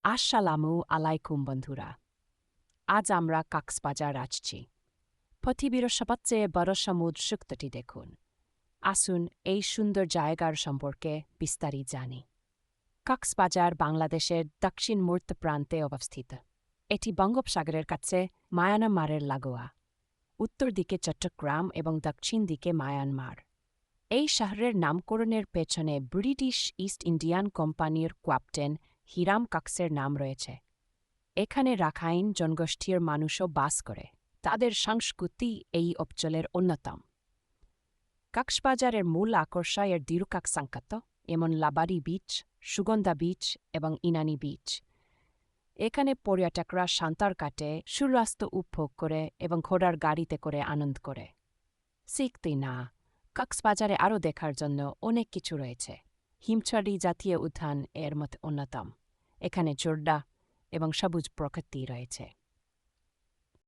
আসসালামু আলাইকুম বন্ধুরা। আজ আমরা কক্সবাজার আসছি। পৃথিবীর সবচেয়ে বড় সমুদ্র সৈকতটি দেখুন। আসুন এই সুন্দর জায়গার সম্পর্কে বিস্তারিত জানি। কক্সবাজার বাংলাদেশের দক্ষিণ মূর্ত প্রান্তে অবস্থিত। এটি বঙ্গোপসাগরের কাছে মায়ানমারের লাগোয়া। উত্তর দিকে চট্টগ্রাম এবং দক্ষিণ দিকে মায়ানমার। এই শহরের নামকরণের পেছনে ব্রিটিশ ইস্ট ইন্ডিয়ান কোম্পানির ক্যাপ্টেন হিরাম কক্সের নাম রয়েছে। এখানে রাখাইন জনগোষ্ঠীর মানুষও বাস করে। তাদের সংস্কৃতি এই অঞ্চলের অন্যতম। কক্সবাজারের মূল আকর্ষণ এর দীর্ঘাক সংকেত, যেমন লাবারি বিচ, সুগন্ধা বিচ এবং ইনানি বিচ। এখানে পর্যটকরা সাঁতার কাটে, সূর্যাস্ত উপভোগ করে এবং ঘোড়ার গাড়িতে করে আনন্দ করে। শিখতে না, কক্সবাজারে আরও দেখার জন্য অনেক কিছু রয়েছে। হিমছড়ি জাতীয় উদ্যান এর মধ্যে অন্যতম। এখানে জোরডা এবং সবুজ প্রকৃতি রয়েছে।